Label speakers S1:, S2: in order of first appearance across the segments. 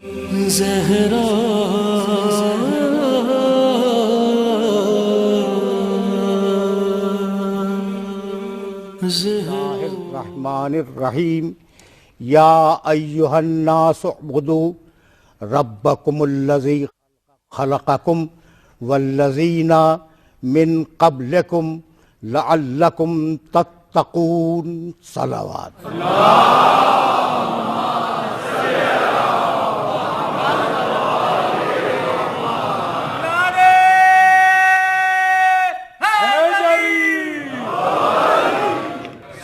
S1: ज़हरा
S2: रहमानिर्रहीम। या अय्युहन्नास उअ्बुदू रब्बकुमुल्लज़ी खलक़कुम वल्लज़ीना मिन क़ब्लिकुम लअल्लकुम तत्तक़ून। सलावत।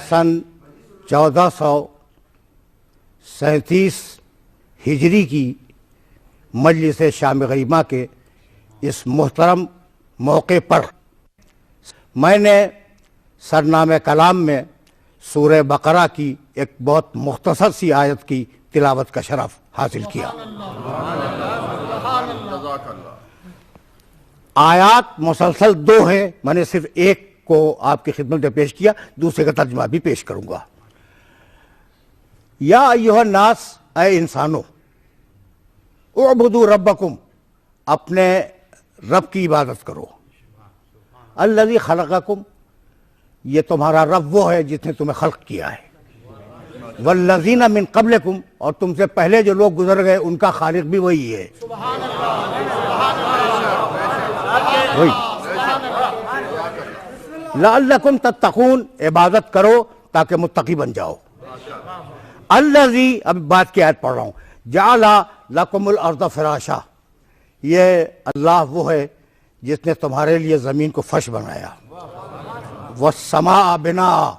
S2: सन 1437 हिजरी की मजलिस शाम गरीमा के इस मुहतरम मौके पर मैंने सरनामे कलाम में सूरह बकरा की एक बहुत मुख्तसर सी आयत की तिलावत का शरफ हासिल किया। आयात मुसलसल 2 हैं, मैंने सिर्फ एक को आपकी खिदमत में पेश किया, दूसरे का तर्जुमा भी पेश करूंगा। या अय्युहन नास, ऐ इंसानों, उअ्बुदू रब्बकुम, अपने रब की इबादत करो। अल्लज़ी खलक़कुम, ये तुम्हारा रब वो है जिसने तुम्हें खल्क किया है। वल्लज़ीना मिन क़ब्लिकुम, और तुमसे पहले जो लोग गुजर गए उनका खालिक भी वही है। वही। लअल्लकुम तत्तक़ून, इबादत करो ताकि मुत्तकी बन जाओ। अल्लज़ी, अब बात की आयत पढ़ रहा हूँ। जअला लकुमुल अर्ज़ फ़िराशा, ये अल्लाह वो है जिसने तुम्हारे लिए ज़मीन को फर्श बनाया। वस्समा बिना,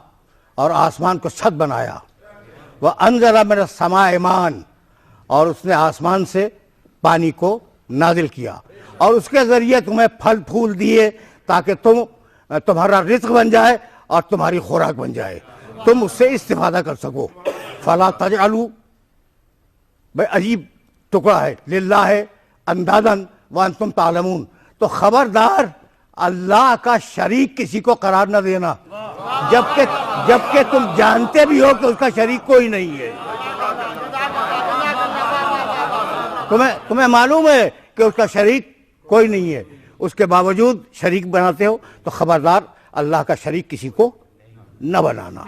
S2: और आसमान को छत बनाया। व अंज़ला मिनस समाए मान, और उसने आसमान से पानी को नाजिल किया और उसके ज़रिए तुम्हें फल फूल दिए ताकि तुम्हारा रिज़्क़ बन जाए और तुम्हारी खुराक बन जाए, तुम उससे इस्तिफादा कर सको। फला तजअलू, भाई अजीब टुकड़ा है, लिल्लाह अंदादन व अंतुम तालमून, तो खबरदार अल्लाह का शरीक किसी को करार न देना, जबकि तुम जानते भी हो कि उसका शरीक कोई नहीं है। तुम्हें मालूम है कि उसका शरीक कोई नहीं है, उसके बावजूद शरीक बनाते हो, तो खबरदार अल्लाह का शरीक किसी को न बनाना।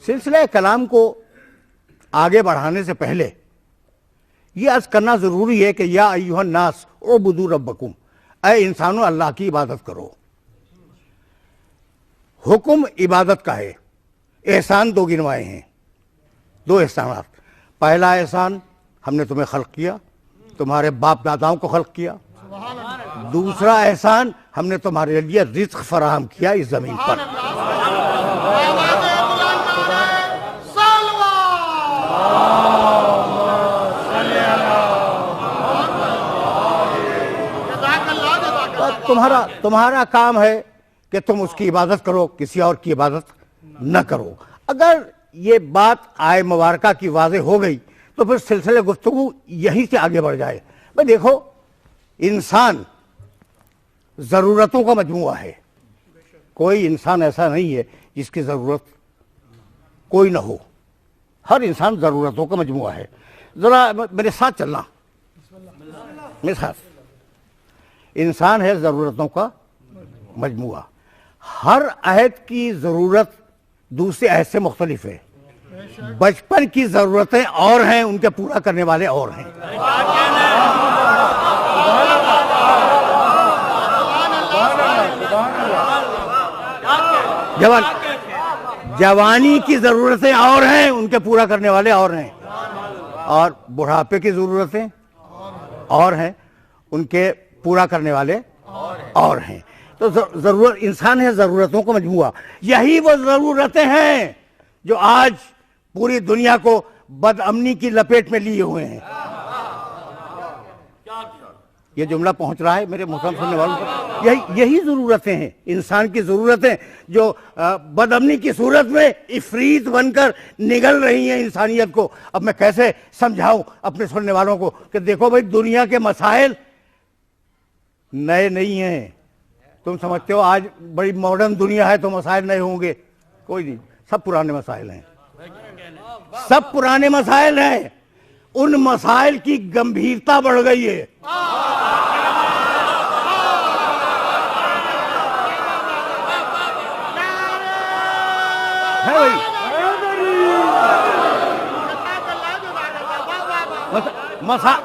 S2: सिलसिला कलाम को आगे बढ़ाने से पहले ये अर्ज करना ज़रूरी है कि या अय्युहन नास उअ्बुदू रब्बकुम, ऐ इंसानों अल्लाह की इबादत करो। हुक्म इबादत का है। एहसान 2 गिनवाए हैं, 2 एहसानात। पहला एहसान, हमने तुम्हें खल्क किया, तुम्हारे बाप दादाओं को खल्क किया। दूसरा एहसान, हमने तुम्हारे लिए रिज़्क़ फराहम किया इस ज़मीन पर। तुम्हारा काम है कि तुम उसकी इबादत करो, किसी और की इबादत न करो। अगर ये बात आय मुबारका की वाज़ेह हो गई तो फिर सिलसिले गुफ्तगू यहीं से आगे बढ़ जाए। भाई देखो, इंसान ज़रूरतों का मजमूआ है। कोई इंसान ऐसा नहीं है जिसकी ज़रूरत कोई ना हो। हर इंसान ज़रूरतों का मजमूआ है। ज़रा मेरे साथ चलना, मेरे साथ। इंसान है ज़रूरतों का मजमूआ। हर अहद की ज़रूरत दूसरे अहद से मुख्तलिफ है। बचपन की ज़रूरतें और हैं, उनके पूरा करने वाले और हैं। जवानी की ज़रूरतें और हैं, उनके पूरा करने वाले और हैं। और बुढ़ापे की ज़रूरतें और हैं, उनके पूरा करने वाले और हैं। तो ज़रूरत, इंसान है ज़रूरतों का मजमूआ। यही वो ज़रूरतें हैं जो आज पूरी दुनिया को बदअमनी की लपेट में लिए हुए हैं। ये जुमला पहुंच रहा है मेरे मोहतरम सुनने वालों को। यही ज़रूरतें हैं, इंसान की ज़रूरतें, जो बदअमनी की सूरत में इफरीत बनकर निगल रही हैं इंसानियत को। अब मैं कैसे समझाऊं अपने सुनने वालों को कि देखो भाई, दुनिया के मसाइल नए नहीं हैं। तुम समझते हो आज बड़ी मॉडर्न दुनिया है तो मसाइल नए होंगे, कोई नहीं, सब पुराने मसाइल हैं, सब पुराने मसाइल हैं। उन मसाइल की गंभीरता बढ़ गई है। भाई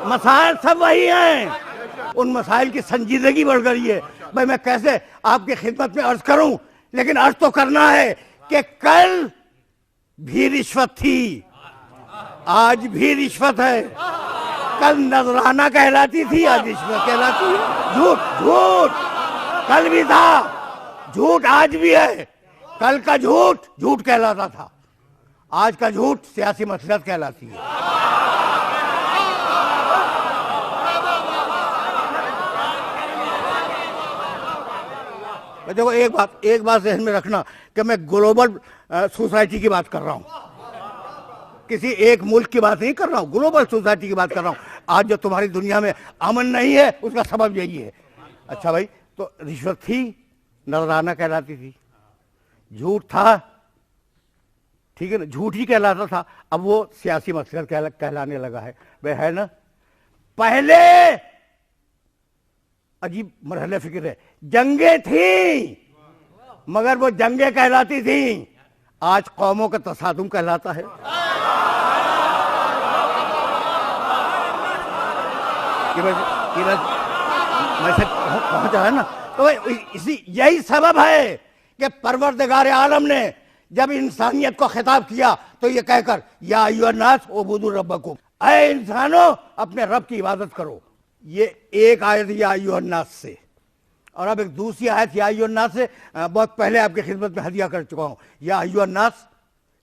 S2: मसाइल सब वही हैं, उन मसाइल की संजीदगी बढ़ गई है। भाई मैं कैसे आपकी खिदमत में अर्ज करूं, लेकिन अर्ज तो करना है कि कल भी रिश्वत थी, आज भी रिश्वत है। कल नजराना कहलाती थी, आज रिश्वत कहलाती है। झूठ झूठ कल भी था, झूठ आज भी है। कल का झूठ झूठ कहलाता था, आज का झूठ सियासी मसलहत कहलाती है। देखो एक बात ध्यान में रखना कि मैं ग्लोबल सोसाइटी की बात कर रहा हूं, किसी एक मुल्क की बात नहीं कर रहा हूं, ग्लोबल सोसाइटी की बात कर रहा हूं। आज जो तुम्हारी दुनिया में अमन नहीं है उसका सबब यही है। अच्छा भाई, तो रिश्वत थी, नजराना कहलाती थी, झूठ था, ठीक है ना, झूठ ही कहलाता था। अब वो सियासी मसलहत कहलाने लगा है। वह है ना, पहले अजीब मरहले फिक्र है, जंगे थी मगर वो जंगे कहलाती थी, आज कौमों का तसादुम कहलाता है। मैसेज पहुंचा है ना। तो इसी यही सबब है कि परवरदिगार आलम ने जब इंसानियत को खिताब किया तो ये कहकर या अय्युहन्नास उबुदू रब्बकुम, ऐ इंसानों अपने रब की इबादत करो। ये एक आयत या अय्युहन्नास से, और अब एक दूसरी आयत या अय्युहन्नास से बहुत पहले आपकी खिदमत में हदिया कर चुका हूं। या अय्युहन्नास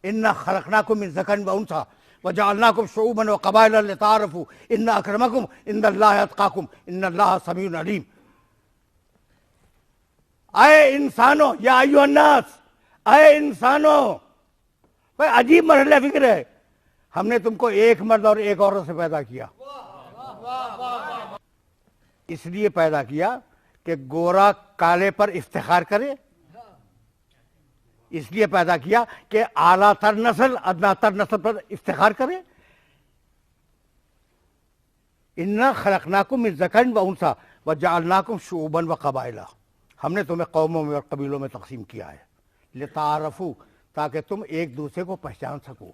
S2: इन्ना खलकनाकुम मिन ज़करिन व उन्सा व जअलनाकुम शुऊबन व क़बाइला लिताअरफू इन्ना अक्रमकुम इंदल्लाहि अत्क़ाकुम इन्नल्लाहा समीउन अलीम। ऐ इंसानों, या अय्युहन्नास, ऐ इंसानों। भाई अजीब मरहले फिक्र है, हमने तुमको एक मर्द और एक औरत से पैदा किया, इसलिए पैदा किया कि गोरा काले पर इफ्तिखार करे, इसलिए पैदा किया कि आला तर नस्ल अदना तर नस्ल पर इफ्तिखार करे। इन्ना खलकनाकुम मिन ज़करिन व उन्सा व जअलनाकुम शुऊबन व क़बाइला, हमने तुम्हें कौमों में और कबीलों में तकसीम किया है, लिताअरफू, ताकि तुम एक दूसरे को पहचान सको।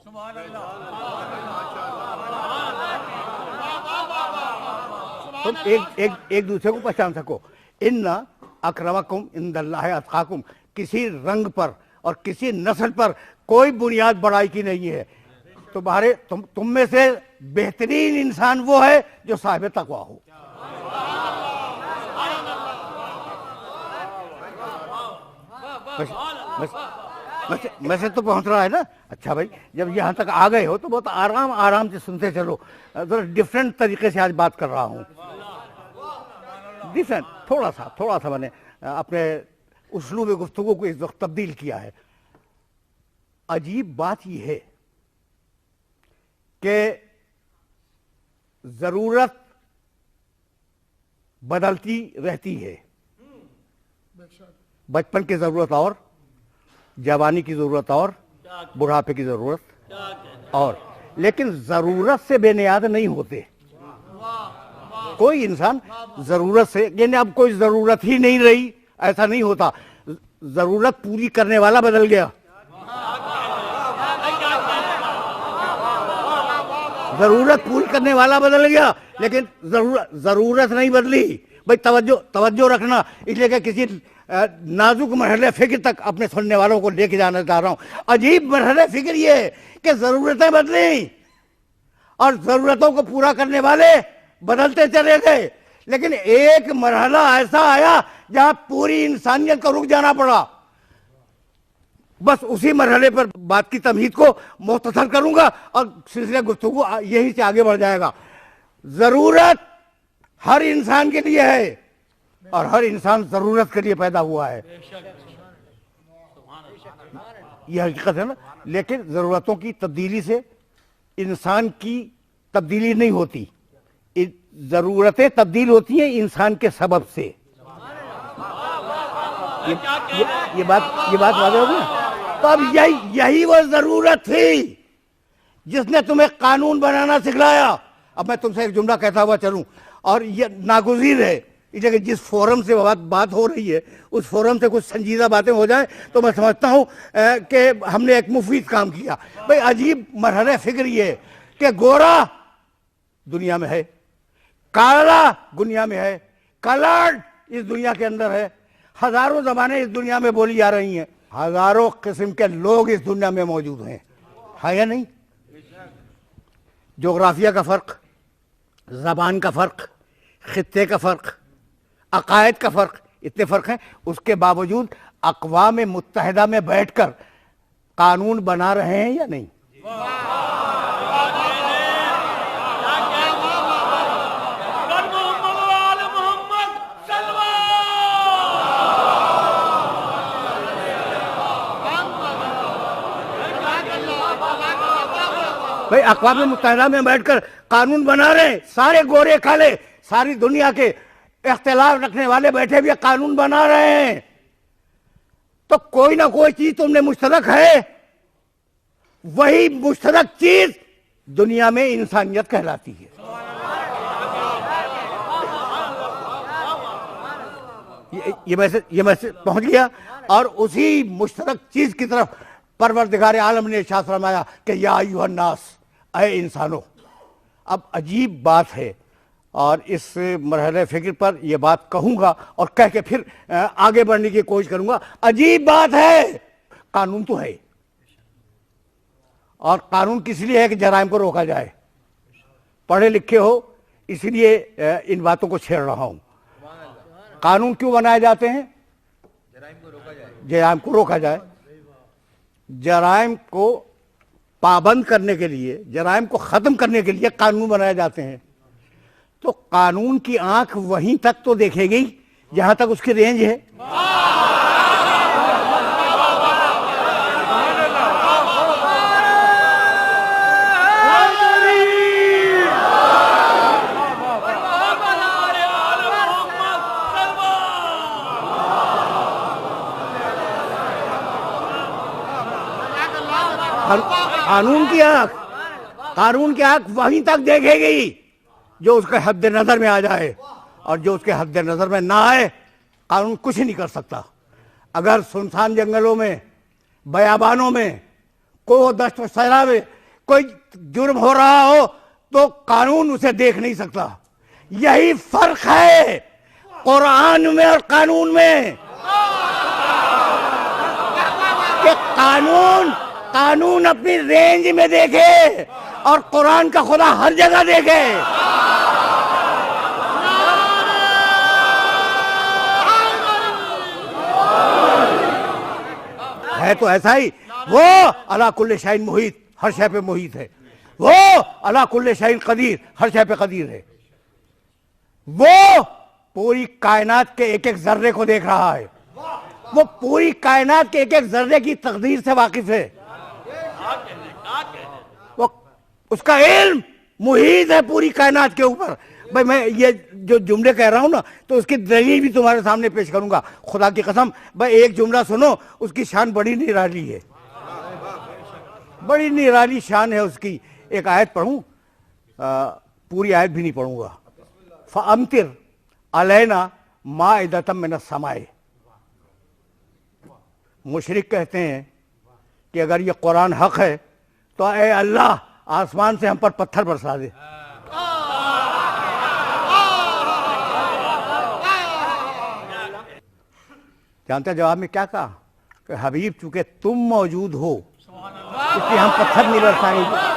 S2: तुम एक दूसरे को पहचान सको। इन्ना अक्रमकुम इंदल्लाहि अत्क़ाकुम, किसी रंग पर और किसी नस्ल पर कोई बुनियाद बड़ाई की नहीं है। तुम में से बेहतरीन इंसान वो है जो साहिब तक़वा हो। मैसेज तो पहुंच रहा है ना। अच्छा भाई, जब यहाँ तक आ गए हो तो बहुत आराम से सुनते चलो। जरा डिफरेंट तरीके से आज बात कर रहा हूँ, डिफरेंट, थोड़ा सा मैंने अपने उसलूब गुफ्तगू को इस वक्त तब्दील किया है। अजीब बात यह है कि जरूरत बदलती रहती है। बचपन की जरूरत और, जवानी की जरूरत और, बुढ़ापे की जरूरत और, लेकिन जरूरत से बेनियाद नहीं होते। कोई इंसान जरूरत से, यानी अब कोई जरूरत ही नहीं रही, ऐसा नहीं होता। जरूरत पूरी करने वाला बदल गया। जरूरत पूरी करने वाला बदल गया, लेकिन जरूरत नहीं बदली। भाई तवज्जो रखना, इसलिए कि किसी नाजुक मरहले फिक्र तक अपने सुनने वालों को लेके जाना चाह रहा हूं। अजीब मरहले फिक्र ये है कि जरूरतें बदली और जरूरतों को पूरा करने वाले बदलते चले गए, लेकिन एक मरहला ऐसा आया जहां पूरी इंसानियत को रुक जाना पड़ा। बस उसी मरहले पर बात की तमहीद को मुख्तसर करूंगा और सिलसिला गुफ्तगू यहीं से आगे बढ़ जाएगा। जरूरत हर इंसान के लिए है और हर इंसान जरूरत के लिए पैदा हुआ है, यह हकीकत है ना। लेकिन जरूरतों की तब्दीली से इंसान की तब्दीली नहीं होती, जरूरतें तब्दील होती हैं इंसान के सबब से। ये बात वाज़ेह हो गई। तो अब यही वो जरूरत थी जिसने तुम्हें कानून बनाना सिखलाया। अब मैं तुमसे एक जुमला कहता हुआ चलूं, और ये नागुज़ीर है इसे कि जिस फोरम से बात हो रही है उस फोरम से कुछ संजीदा बातें हो जाए तो मैं समझता हूं कि हमने एक मुफीद काम किया। भाई अजीब मरहले फिक्र ये कि गोरा दुनिया में है, काला दुनिया में है, कलर्ड इस दुनिया के अंदर है, हजारों ज़बानें इस दुनिया में बोली जा रही हैं, हजारों किस्म के लोग इस दुनिया में मौजूद हैं, है या नहीं? जोग्राफिया का फ़र्क, ज़बान का फ़र्क, खित्ते का फ़र्क, अकायद का फ़र्क, इतने फ़र्क हैं, उसके बावजूद अक़वाम मुत्तहिदा में बैठकर कानून बना रहे हैं या नहीं? भाई अक़वाम मुत्तहिदा में बैठकर कानून बना रहे हैं, सारे गोरे काले, सारी दुनिया के इख्तिलाफ रखने वाले बैठे भी कानून बना रहे हैं, तो कोई ना कोई चीज तुमने मुश्तरक है। वही मुश्तरक चीज दुनिया में इंसानियत कहलाती है। ये मैसेज पहुंच गया, और उसी मुश्तरक चीज की तरफ परवरदिगार आलम ने इरशाद फरमाया कि या अय्युहन नास, ऐ इंसानों। अब अजीब बात है, और इस मरहले फ़िक्र पर यह बात कहूँगा और कह के फिर आगे बढ़ने की कोशिश करूँगा। अजीब बात है, कानून तो है, और कानून किस लिए है कि जराइम को रोका जाए। पढ़े लिखे हो इसलिए इन बातों को छेड़ रहा हूँ। कानून क्यों बनाए जाते हैं? जराइम को रोका जाए। जराइम को पाबंद करने के लिए, जराइम को ख़त्म करने के लिए कानून बनाए जाते हैं। तो कानून की आंख वहीं तक तो देखेगी जहां तक उसकी रेंज है। कानून की आंख वहीं तक देखेगी जो उसके हद नज़र में आ जाए, और जो उसके हद नज़र में ना आए कानून कुछ नहीं कर सकता। अगर सुनसान जंगलों में, बयाबानों में, कोई दश्त सहरा में कोई जुर्म हो रहा हो तो कानून उसे देख नहीं सकता। यही फर्क है कुरान में और कानून में, कि कानून अपनी रेंज में देखे और कुरान का खुदा हर जगह देखे। है तो ऐसा ही, वो अला कुल्ले शाइन मुहीत, हर शय पे मुहीत है। वो अला कुल्ले शाइन कदीर, हर शय पे कदीर है। वो पूरी कायनात के एक एक जर्रे को देख रहा है। वो पूरी कायनात के एक एक जर्रे की तकदीर से वाकिफ है। वो उसका इल्म मुहीत है पूरी कायनात के ऊपर। भाई मैं ये जो जुमले कह रहा हूं ना, तो उसकी दलील भी तुम्हारे सामने पेश करूंगा। खुदा की कसम, भाई एक जुमला सुनो, उसकी शान बड़ी निराली है, बड़ी निराली शान है उसकी। एक आयत पढ़ूं, पूरी आयत भी नहीं पढ़ूंगा। फ़अम्तिर अलैना माइदतम मिनस समाए। मुशरिक कहते हैं कि अगर ये कुरान हक है तो ए अल्लाह आसमान से हम पर पत्थर बरसा दे। जानते जवाब में क्या कहा? कि हबीब चूंकि तुम मौजूद हो इसलिए हम पत्थर नहीं बरसाएंगे।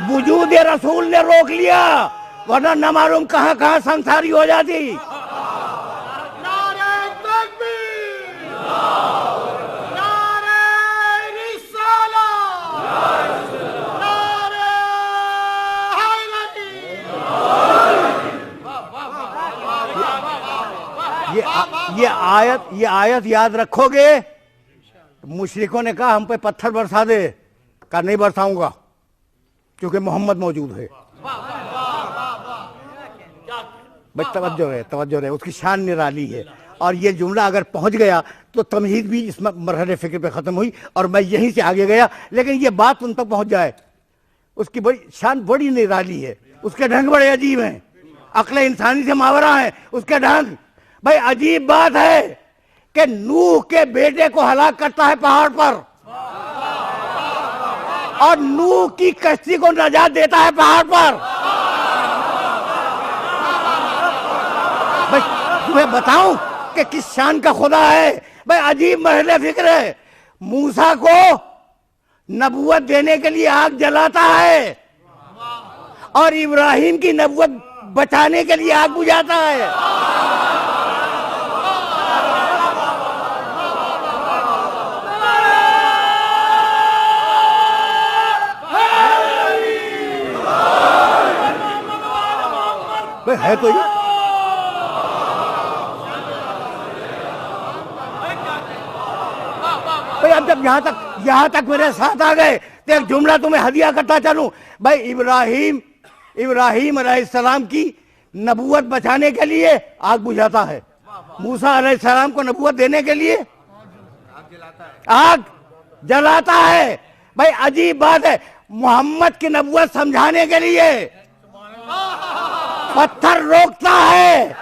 S2: वजूद रसूल ने रोक लिया, वरना न मालूम कहां कहां संसारी हो जाती। ये आयत याद रखोगे। मुशरिकों ने कहा हम पे पत्थर बरसा दे, कहा नहीं बरसाऊंगा क्योंकि मोहम्मद मौजूद है। बस तवज्जो रहे, उसकी शान निराली है। और ये जुमला अगर पहुंच गया तो तमहीद भी इस मरहले फिक्र पे ख़त्म हुई और मैं यहीं से आगे गया, लेकिन ये बात उन तक पहुंच जाए। उसकी बड़ी शान बड़ी निराली है, उसके ढंग बड़े अजीब हैं, अक्ल इंसानी से मावरा है उसके ढंग। भाई अजीब बात है कि नूह के बेटे को हलाक करता है पहाड़ पर और नूह की कश्ती को नजात देता है पहाड़ पर। भाई तुम्हें बताऊं कि किस शान का खुदा है। भाई अजीब महले फिक्र है। मूसा को नबूवत देने के लिए आग जलाता है और इब्राहिम की नबूवत बचाने के लिए आग बुझाता है। है तो ये भाई, अब जब यहां तक मेरे साथ आ गए तो एक जुमला तुम्हें हदिया करता चलूं। भाई इब्राहिम अलैहिस्सलाम की नबूवत बचाने के लिए आग बुझाता है, मूसा अलैहिस्सलाम को नबूवत देने के लिए आग जलाता है। भाई अजीब बात है, मोहम्मद की नबूवत समझाने के लिए पत्थर रोकता है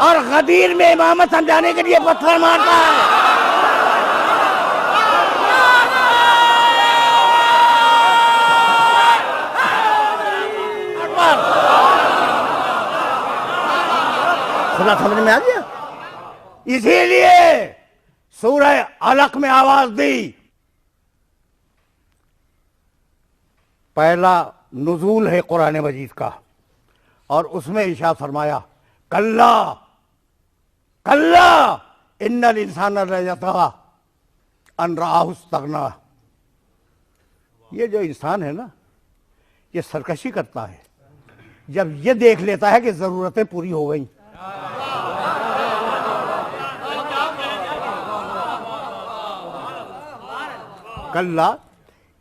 S2: और गदीर में इमामत समझाने के लिए पत्थर मारता है। खुदा समझ में आ गया। इसीलिए सूरह अलक में आवाज दी, पहला नुज़ूल है कुरान मजीद का और उसमें इरशाद फरमाया कल्ला कल्ला इन्नल इंसान लयतगा अन रआहु इस्तगना। ये जो इंसान है ना, ये सरकशी करता है जब ये देख लेता है कि जरूरतें पूरी हो गई। कल्ला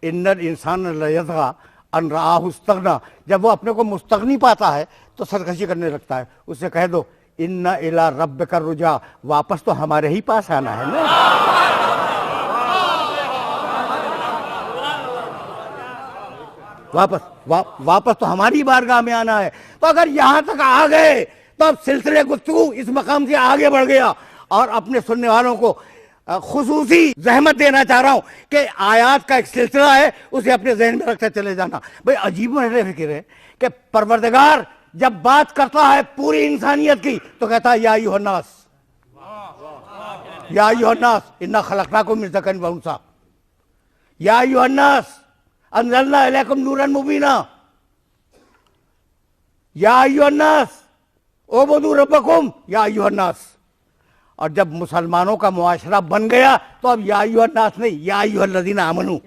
S2: इन्नल इंसान लयतगा अन रआहु इस्तगना। जब वो अपने को मुस्तगनी पाता है तो सरकशी करने लगता है। उससे कह दो इन्ना इला रब्बिका रुजा, वापस तो हमारे ही पास आना है ना। वापस तो हमारी बारगाह में आना है। तो अगर यहां तक आ गए तो अब सिलसिले गुफ्तगू इस मकाम से आगे बढ़ गया। और अपने सुनने वालों को खुसूसी जहमत देना चाह रहा हूं कि आयात का एक सिलसिला है, उसे अपने जहन में रखते चले जाना। भाई अजीब महले फिक्र है कि परवरदिगार जब बात करता है पूरी इंसानियत की तो कहता है या अय्युहन्नास इन्ना खलकनाकुम मिन ज़करिन व उन्सा, या अय्युहन्नास अंज़लना इलैकुम नूरन मुबीना, या अय्युहन्नास उबुदू रब्बकुम या अय्युहन्नास। और जब मुसलमानों का मुआशरा बन गया तो अब या अय्युहन्नास नहीं, या अय्युहल्लज़ीना आमनू।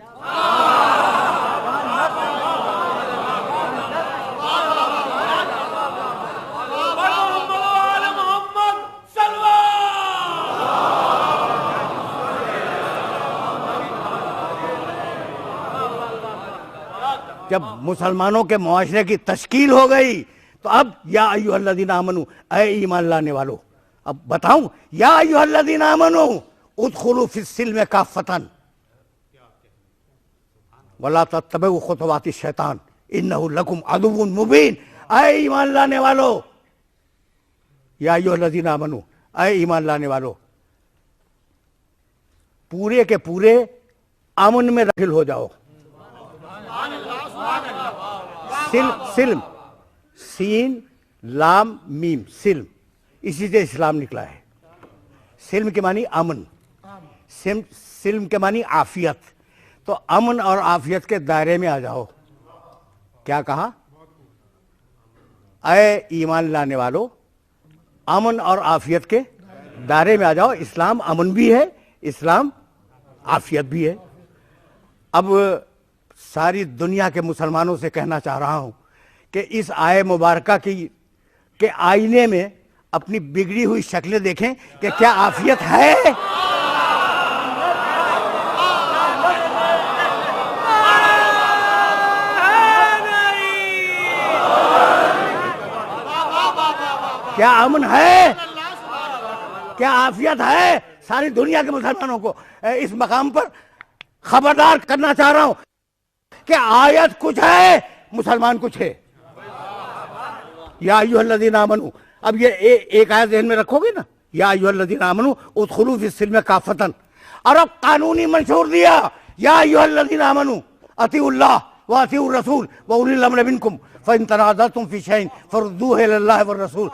S2: जब मुसलमानों के मुआशरे की तश्कील हो गई तो अब या अय्युहल्लज़ीना आमनू, ऐ ईमान लाने वालों। अब बताऊं, या अय्युहल्लज़ीना आमनू उदखुलू फिस्सिल्म काफ़्फ़तन वला तत्तबिउ खुतवाति शैतान इन्नहु लकुम अदुव्वुन मुबीन। ऐ ईमान लाने वालों, या अय्युहल्लज़ीना आमनू, ऐ ईमान लाने वालों, पूरे के पूरे अमन में दाखिल हो जाओ। सिल्म सीन लाम मीम सिल्म, इसी से इस्लाम निकला है। सिल्म के मानी अमन, सिल्म के मानी आफियत। तो अमन और आफियत के दायरे में आ जाओ। क्या कहा? ऐ ईमान लाने वालों, अमन और आफियत के दायरे में आ जाओ। इस्लाम अमन भी है, इस्लाम आफियत भी है। अब सारी दुनिया के मुसलमानों से कहना चाह रहा हूं कि इस आय मुबारका के आईने में अपनी बिगड़ी हुई शक्लें देखें कि क्या आफियत है। क्या अमन है, क्या आफियत है सारी दुनिया के मुसलमानों को? इस मकाम पर खबरदार करना चाह रहा हूं कि आयत कुछ है, मुसलमान कुछ है। या अय्युहल्लज़ीना आमनू, अब ये एक आयत ज़हन में रखोगे ना, या अय्युहल्लज़ीना आमनू उदखुलू फिस्सिल्म काफ़तन, और अब कानूनी मंशूर दिया, या अय्युहल्लज़ीना आमनू अतीउल्लाह व अतीउर रसूल व उलिल अम्रि मिनकुम फ़इन तनाज़अतुम फ़ी शैइन फ़रुद्दूहु इलल्लाहि वर रसूल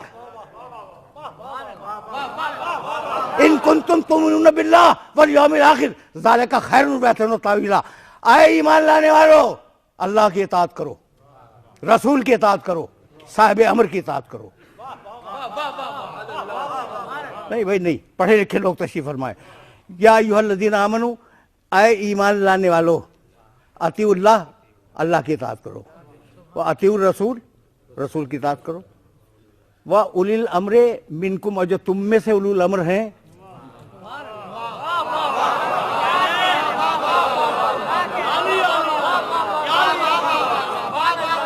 S2: इन कुंतुम तु'मिनूना बिल्लाह वल यौमिल आखिर ज़ालिका खैरुन व अहसनु तावीला। आए ईमान लाने वालों, अल्लाह की इताअत करो, रसूल की इताअत करो, साहिब अमर की इताअत करो। नहीं भाई नहीं, पढ़े लिखे लोग तशरीफ फरमाए। या अय्युहल्लज़ीना आमनू, आए ईमान लाने वालों, अतीउल्लाह, अल्लाह की इताअत करो, व अतीउर रसूल, रसूल की इताअत करो, व उलिल अम्रे मिनकुम, और जो तुम में से उलुल अम्र हैं,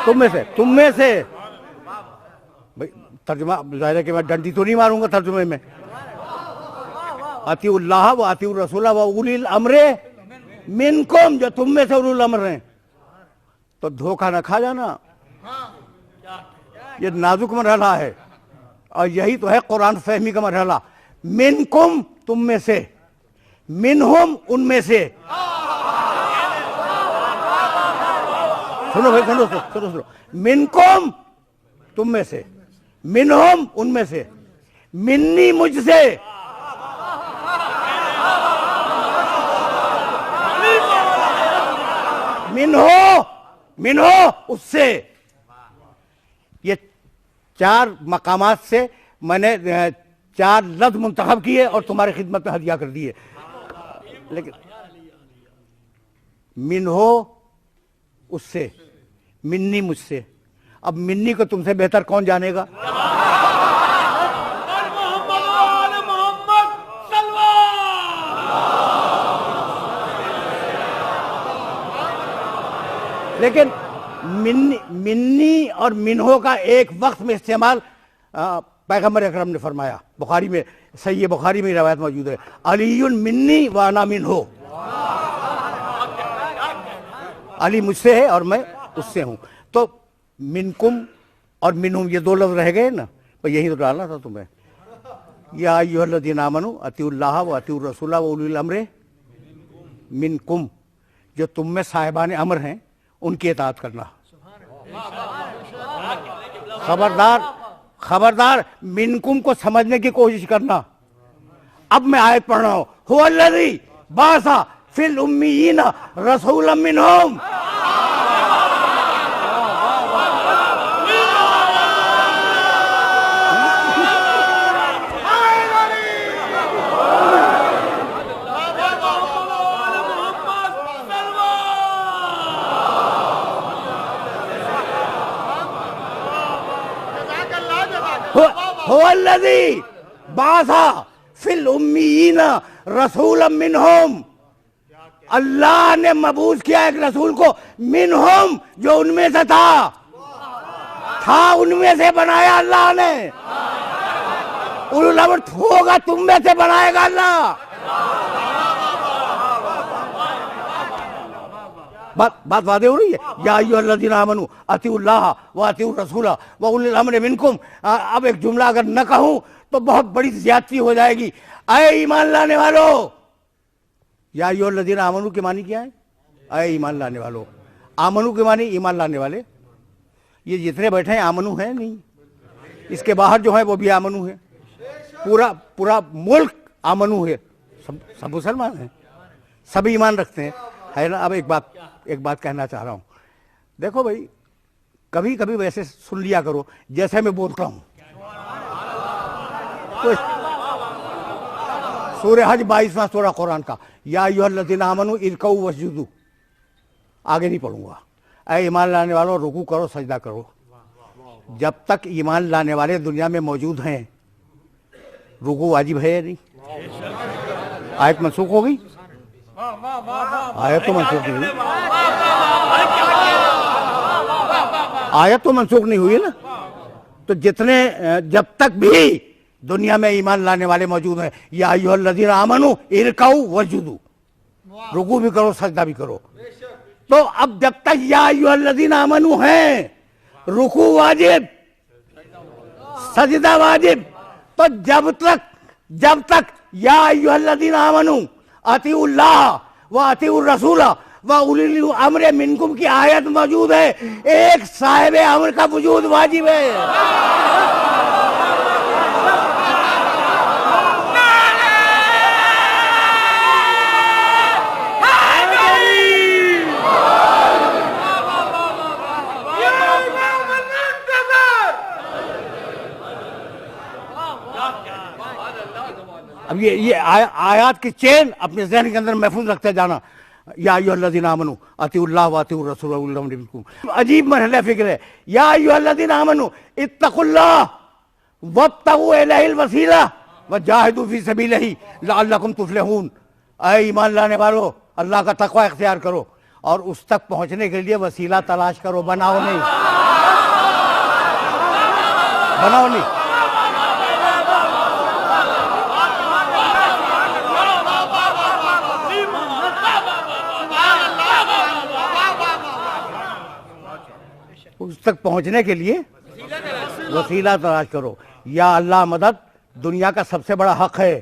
S2: तुम में से भाई, तर्जुमा जाहिर है कि मैं डंडी तो नहीं मारूंगा तर्जुमे में। अतीउल्लाह व अतीउर रसूल व उलिल अम्रे मिनकुम, जो तुम में से उलुल अम्र हैं। तो धोखा न खा जाना, ये नाजुक मरहला है, और यही तो है कुरान फहमी का मरहला। मिनकुम, तुम में से, मिनहुम, उनमें से। सुनो भाई, सुनो, मिनकुम, तुम में से, मिनहुम, उनमें से, मिन्नी, मुझसे, मिन्हो, उससे। ये चार मकामात से मैंने चार लफ्ज़ मुंतखब किए और तुम्हारी खिदमत में हदिया कर दिए। लेकिन मिन्हो, उससे, मिन्नी, मुझसे। अब मिन्नी को तुमसे बेहतर कौन जानेगा? लेकिन मिन्नी और मिन्हो का एक वक्त में इस्तेमाल पैगम्बर अकरम ने फरमाया। बुखारी में, सही बुखारी में रवायत मौजूद है, अलीयुन मिन्नी व अना मिन्हो, अली मुझसे है और मैं उससे हूं। तो मिनकुम और मिनहुम, ये दो लफ्ज़ रह गए ना, तो यही तो डालना था तुम्हें। या अय्युहल्लज़ीना आमनू अतीउल्लाह व अतीउर रसूल व उलिल अम्रि मिनकुम, जो तुम में साहिबान अमर हैं, उनकी इताअत करना। खबरदार मिनकुम को समझने की कोशिश करना। अब मैं आयत पढ़ रहा हूं, हुवल्लज़ी बासा फिल उम्मीयीना रसूलन मिनहुम। हुवल्लज़ी बासा फिल उम्मीयीना रसूलन मिनहुम, अल्लाह ने मबूस किया एक रसूल को, मिनहुम, जो उनमें से था उनमें से बनाया अल्लाह ने। उलुल अम्र होगा, तुम में से बनाएगा अल्लाह। बात वादे हो रही है। या अय्युहल्लज़ीना आमनू अतीउल्लाह व अतीउर रसूल व उलिल अम्रि मिनकुम। अब एक जुमला अगर न कहूं तो बहुत बड़ी ज्यादती हो जाएगी। ऐ ईमान लाने वालों, या अय्युहल्लज़ीना आमनू की मानी क्या है? ऐ ईमान लाने वालों। आमनू की मानी ईमान लाने वाले। ये जितने बैठे हैं आमनू है नहीं, इसके बाहर जो है वो भी आमनू है। पूरा मुल्क आमनू है, सब मुसलमान हैं, सभी ईमान रखते हैं, है ना। अब एक बात कहना चाह रहा हूं, देखो भाई, कभी कभी वैसे सुन लिया करो जैसे मैं बोलता हूं। तो सूरह हज 22वां सूरह कुरान का, या अय्युहल्लज़ीना आमनू इरकऊ वस्जुदू, आगे नहीं पढ़ूंगा। ऐ ईमान लाने वालों, रुकू करो, सजदा करो। जब तक ईमान लाने वाले दुनिया में मौजूद हैं, रुकू वाजिब है या नहीं? आयत मनसूख हो गई? आयत तो मनसूख नहीं हुई, आयत तो मनसूख नहीं हुई ना। तो जितने जब तक भी दुनिया में ईमान लाने वाले मौजूद हैं, या अय्युहल्लज़ीना आमनू इरकाऊ वस्जुदू, रुकू भी करो सजदा भी करो। तो अब जब तक या अय्युहल्लज़ीना आमनू हैं, रुकू वाजिब, सजदा वाजिब, तो जब तक या अय्युहल्लज़ीना आमनू अतीउल्लाह व अतीउर रसूला व उलिल अम्र मिनकुम की आयत मौजूद है, एक साहिब अम्र का वजूद वाजिब है। अब ये आयात की चेन अपने ज़हन के अंदर महफूज रखते जाना। या अय्युहल्लज़ीना आमनू अतीउल्लाह व अतीउर रसूल व उलिल अम्रि मिनकुम। अजीब मरहला फिक्र है। या अय्युहल्लज़ीना आमनू इत्तकुल्लाह वब्तगू इलैहिल वसीला व जाहिदू फी सबीलिही लअल्लकुम तुफ्लिहून। ऐ ईमान लाने वालों, अल्लाह का तक़वा इख्तियार करो और उस तक पहुंचने के लिए वसीला तलाश करो, बनाओ नहीं। उस तक पहुंचने के लिए वसीला तलाश करो। या अल्लाह मदद दुनिया का सबसे बड़ा हक है,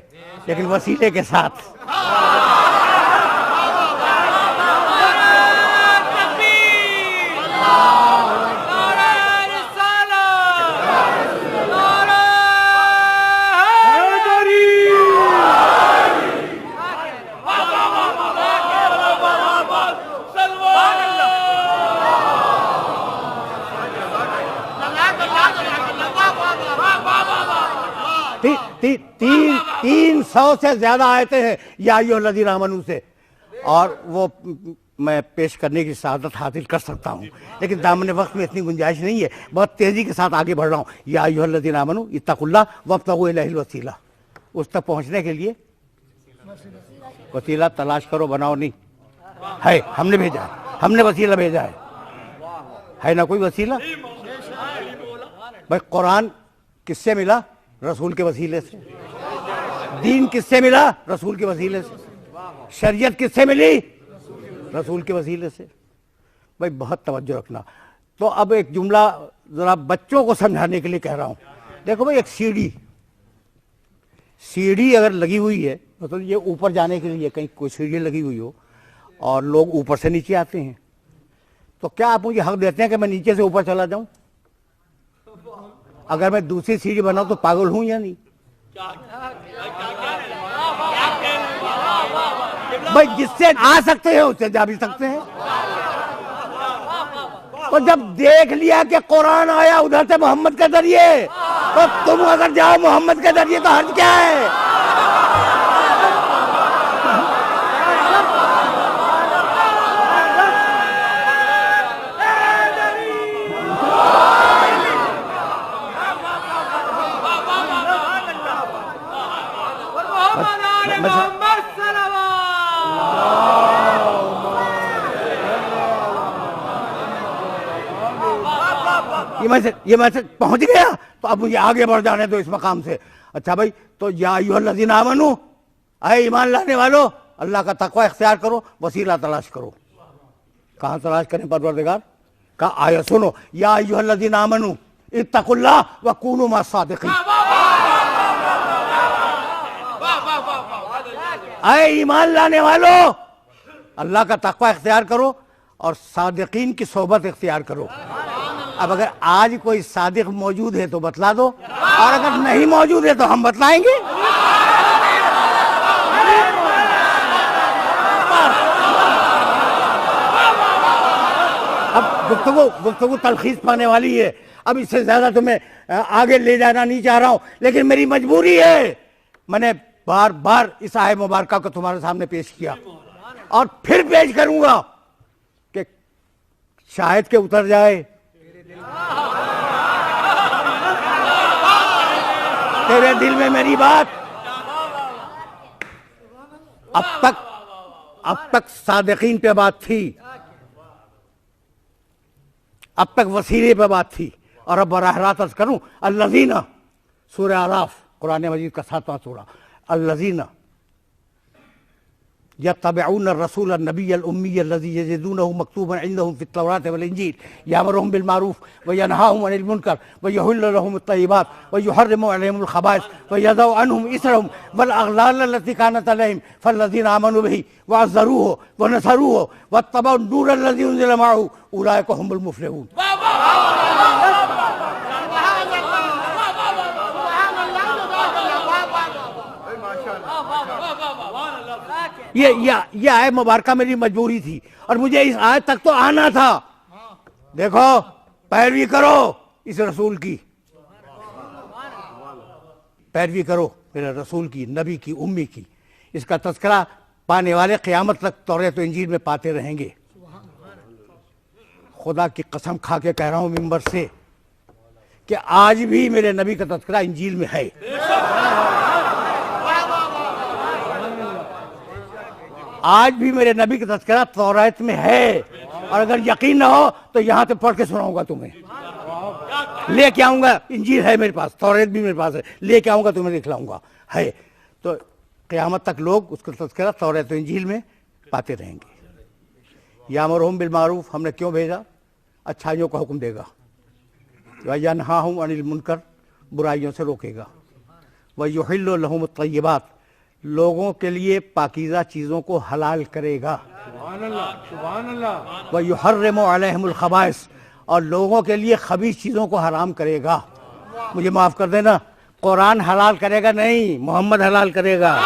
S2: लेकिन वसीले के साथ। तीन सौ से ज्यादा आयतें हैं या अय्युहल्लज़ीना आमनू से, और वो मैं पेश करने की सआदत हासिल कर सकता हूँ, लेकिन दामन वक्त में इतनी गुंजाइश नहीं है। बहुत तेजी के साथ आगे बढ़ रहा हूँ। या अय्युहल्लज़ीना आमनू इत्तकुल्लाह वब्तगू इलैहिल वसीला, उस तक पहुँचने के लिए वसीला तलाश करो, बनाओ नहीं। है, हमने भेजा है, हमने वसीला भेजा है ना कोई वसीला? भाई कुरान किससे मिला? रसूल के वसीले से। दीन किससे मिला? रसूल के वसीले से। शरीयत किससे मिली? रसूल के वसीले से। भाई बहुत तवज्जो रखना। तो अब एक जुमला जरा बच्चों को समझाने के लिए कह रहा हूं। देखो भाई, एक सीढ़ी अगर लगी हुई है, मतलब ये ऊपर जाने के लिए कहीं कोई सीढ़ी लगी हुई हो और लोग ऊपर से नीचे आते हैं, तो क्या आप मुझे हक देते हैं कि मैं नीचे से ऊपर चला जाऊं? अगर मैं दूसरी सीढ़ी बनाऊं तो पागल हूं या नहीं? भाई जिससे आ सकते हैं उससे जा भी सकते हैं। तो जब देख लिया कि कुरान आया उधर से मोहम्मद के जरिए, तो तुम अगर जाओ मोहम्मद के जरिए तो हर्ज क्या है? ये मैसेज पहुंच गया, तो अब मुझे आगे बढ़ जाने दो इस मकाम से। अच्छा भाई, तो या अय्युहल्लज़ीना आमनू, ऐ ईमान लाने वालों, अल्लाह का तक़वा इख्तियार करो, वसीला तलाश करो। कहाँ तलाश करें परवरदिगार का? आया सुनो, या अय्युहल्लज़ीना आमनू इत्तकुल्लाह व कूनू मअस सादिक़ीन। ऐ ईमान लाने वालों, अल्लाह का तक़वा इख्तियार करो और सादिक़ीन की सोबत इख्तियार करो। अब अगर आज कोई सादिक मौजूद है तो बतला दो, और अगर नहीं मौजूद है तो हम बतलाएंगे। अब गुफ्तगू तलखीस पाने वाली है। अब इससे ज्यादा तो मैं आगे ले जाना नहीं चाह रहा हूं, लेकिन मेरी मजबूरी है। मैंने बार बार इस आय मुबारका को तुम्हारे सामने पेश किया और फिर पेश करूंगा कि शायद के उतर जाए तेरे दिल में मेरी बात। अब तक सादिकीन पे बात थी, अब तक वसीले पे बात थी, और अब बराह रास्त करूँ, अल्लज़ीना, सूरह आराफ, कुरान मजीद का 7वां सूरा, अल्लज़ीना यत्तबिऊन रसूल नबी उम्मी अल्लज़ी यजिदूनहु मक्तूबन इंदहुम फित तौरात वल इंजील यामुरुहुम बिल मारूफ व यनहाहुम अनिल मुनकर व युहिल्लु लहुम अत-तय्यिबात व युहर्रिमु अलैहिमुल खबाइस व यदउ अन्हुम इसरहुम वल अग़लाल अल्लती कानत अलैहिम फल्लज़ीना आमनू बिही व अज़्ज़रूहु व नसरूहु वत्तबउ नूर अल्लज़ी उनज़िला मअहू उलाइका हुमुल मुफ़्लिहून। ये आयत मुबारका मेरी मजबूरी थी और मुझे इस आयत तक तो आना था। देखो, पैरवी करो इस रसूल की, पैरवी करो मेरे रसूल की, नबी की, उम्मी की। इसका तज़किरा पाने वाले क़यामत तक तौरात व इंजील में पाते रहेंगे। खुदा की कसम खा के कह रहा हूँ मिंबर से कि आज भी मेरे नबी का तज़किरा इंजील में है। आज भी मेरे नबी का तज़किरा तौरात में है, और अगर यकीन ना हो तो यहाँ से पढ़ के सुनाऊंगा तुम्हें, लेके आऊंगा। इंजील है मेरे पास, तौरात भी मेरे पास है, लेके आऊंगा तुम्हें दिखलाऊंगा, है। तो क़यामत तक लोग उसका तज़किरा तौरात व इंजील में पाते रहेंगे। यामुरुहुम बिल मारूफ, हमने क्यों भेजा? अच्छाइयों का हुक्म देगा। व यनहाहुम अनिल मुनकर, बुराइयों से रोकेगा। व युहिल्लु लहुम अत-तय्यिबात, लोगों के लिए पाकीज़ा चीज़ों को हलाल करेगा। व युहर्रिमु अलैहिमुल खबाइस, और लोगों के लिए खबीस चीज़ों को हराम करेगा। मुझे माफ़ कर देना, कुरान हलाल करेगा नहीं, मोहम्मद हलाल करेगा।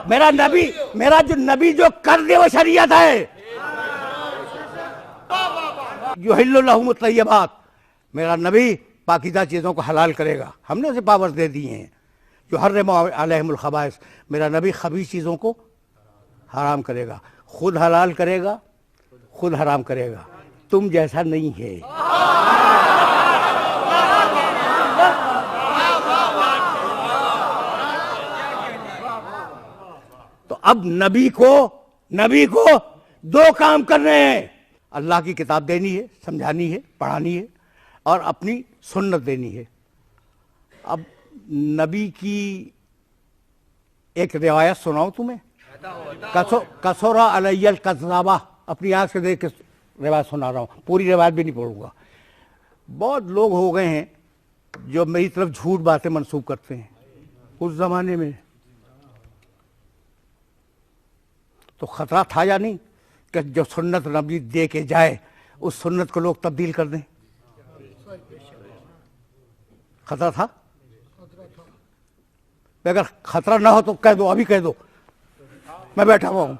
S2: मेरा नबी, मेरा जो नबी जो कर दे वो शरीयत है। युहिल्लु लहुम अत-तय्यिबात, मेरा नबी पाकीज़ा चीज़ों को हलाल करेगा, हमने उसे पावर दे दिए हैं। युहर्रिमु अलैहिमुल खबाइस, मेरा नबी खबीस चीज़ों को हराम करेगा। खुद हलाल करेगा, खुद हराम करेगा, तुम जैसा नहीं है। तो अब नबी को दो काम करने हैं, अल्लाह की किताब देनी है, समझानी है, पढ़ानी है, और अपनी सुन्नत देनी है। अब नबी की एक रिवायत सुनाऊं तुम्हें, कसोरा अलैयल कज़्ज़ाबा, अपनी आँख से देख के रिवायत सुना रहा हूँ, पूरी रिवायत भी नहीं पढ़ूंगा। बहुत लोग हो गए हैं जो मेरी तरफ झूठ बातें मंसूब करते हैं। उस ज़माने में तो ख़तरा था या नहीं कि जो सुन्नत नबी दे के जाए उस सुन्नत को लोग तब्दील कर दें? खतरा था। अगर खतरा ना हो तो कह दो, अभी कह दो, मैं बैठा हुआ हूँ।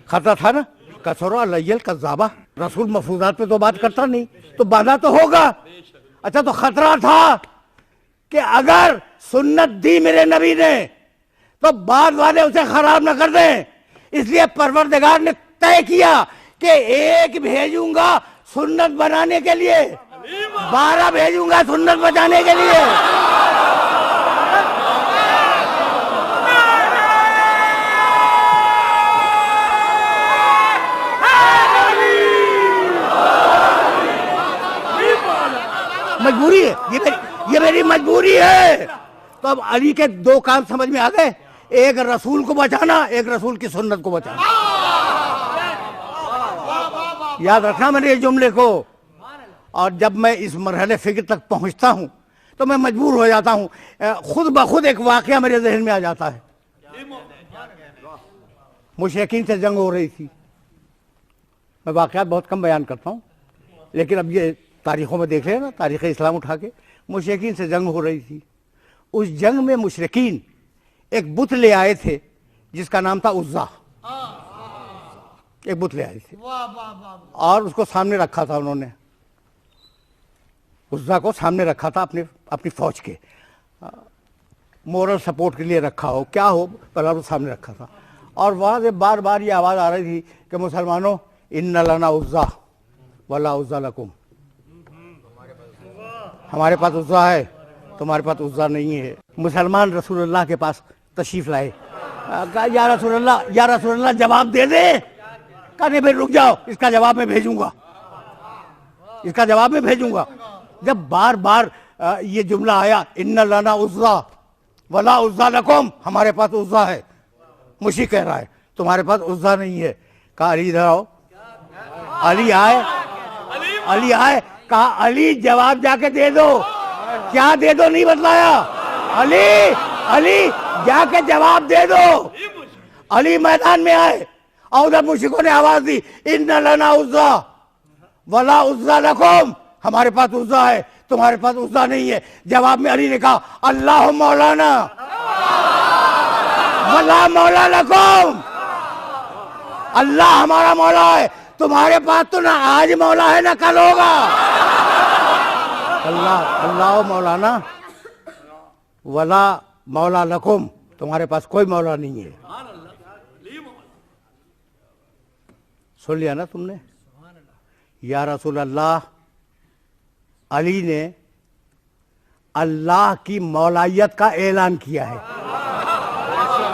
S2: खतरा था ना, कसोरा अलैयल कज़्ज़ाबा, रसूल मफरूज़ात पे तो बात करता नहीं, तो बाधा तो होगा। अच्छा, तो खतरा था कि अगर सुन्नत दी मेरे नबी ने तो बाद वाले उसे खराब ना कर दें, इसलिए परवरदिगार ने तय किया कि एक भेजूंगा सुन्नत बनाने के लिए, 12 भेजूंगा सुन्नत बचाने के लिए। मजबूरी है, ये मेरी मजबूरी है। तो अब अली के दो काम समझ में आ गए, एक रसूल को बचाना, एक रसूल की सुन्नत को बचाना। याद रखना मैंने इस जुमले को। और जब मैं इस मरहले फिक्र तक पहुंचता हूं तो मैं मजबूर हो जाता हूं, खुद ब खुद एक वाकया मेरे जहन में आ जाता है। मुशरिकीन से जंग हो रही थी। मैं वाकयात बहुत कम बयान करता हूं, लेकिन अब ये तारीखों में देख रहे हैं ना, तारीख़ इस्लाम उठा के, मुशरिकीन से जंग हो रही थी। उस जंग में मुशरिकीन एक बुत ले आए थे जिसका नाम था उज़्ज़ा। एक बुत ले आए थे और उसको सामने रखा था उन्होंने, उज़्ज़ा को सामने रखा था अपनी फौज के, मोरल सपोर्ट के लिए रखा हो क्या हो, पर वो सामने रखा था। और वहाँ से बार बार ये आवाज़ आ रही थी कि मुसलमानों, इन्ना लना उज़्ज़ा, वला उज़्ज़ा लकुम। हमारे पास उज़्ज़ा है, तुम्हारे पास उज़्ज़ा नहीं है। मुसलमान रसूलुल्लाह के पास तशरीफ लाए, कहा या रसूलुल्लाह जवाब दे दे। कहा नहीं भाई रुक जाओ, इसका जवाब मैं भेजूंगा, इसका जवाब मैं भेजूंगा। जब बार बार ये जुमला आया, इन्ना लना उज़्ज़ा वला उज़्ज़ा लकुम, हमारे पास उज़्ज़ा है, मुशी कह रहा है तुम्हारे पास उज़्ज़ा नहीं है। कहा अली इधर आओ। अली आए, कहा अली जवाब जाके दे दो। क्या दे दो नहीं बतलाया। अली जाके जवाब दे दो। अली मैदान में आए और उधर मुश्रिकों ने आवाज दी, इन्ना लना उज़्ज़ा वला उज़्ज़ा लकुम, हमारे पास उज़्ज़ा है, तुम्हारे पास उज़्ज़ा नहीं है। जवाब में अली ने कहा अल्लाह मौलाना वला मौला लकुम, अल्लाह हमारा मौला है, तुम्हारे पास तो ना आज मौला है ना कल होगा। अल्लाह मौलाना वला मौला लकुम, तुम्हारे पास कोई मौला नहीं है। सुन लिया ना तुमने। या रसूल अल्लाह, अली ने अल्लाह की मौलायत का ऐलान किया है।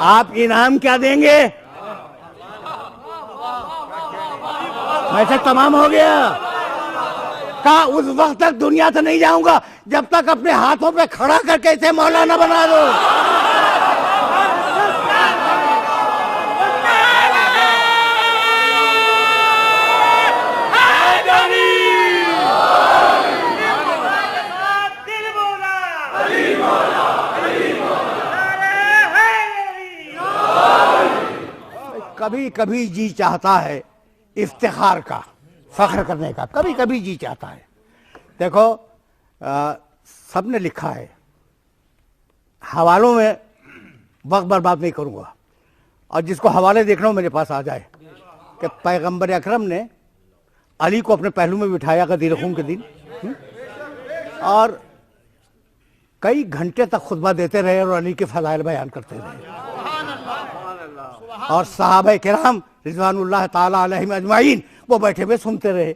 S2: आप इनाम क्या देंगे? वैसे तमाम हो गया। कहा उस वक्त तक दुनिया से नहीं जाऊंगा जब तक अपने हाथों पे खड़ा करके इसे मौलाना बना दो। कभी कभी जी चाहता है इफ्तिखार का, फख्र करने का, कभी कभी जी चाहता है। देखो सबने लिखा है, हवालों में वक्त बर्बाद नहीं करूंगा, और जिसको हवाले देखना हो मेरे पास आ जाए कि पैगंबर अकरम ने अली को अपने पहलू में बिठाया गदीर खून के दिन, और कई घंटे तक खुतबा देते रहे और अली के फज़ाइल बयान करते रहे, और सहाबा किराम रिज़वानुल्लाह ताला अलैहिम अजमाइन वो बैठे हुए सुनते रहे।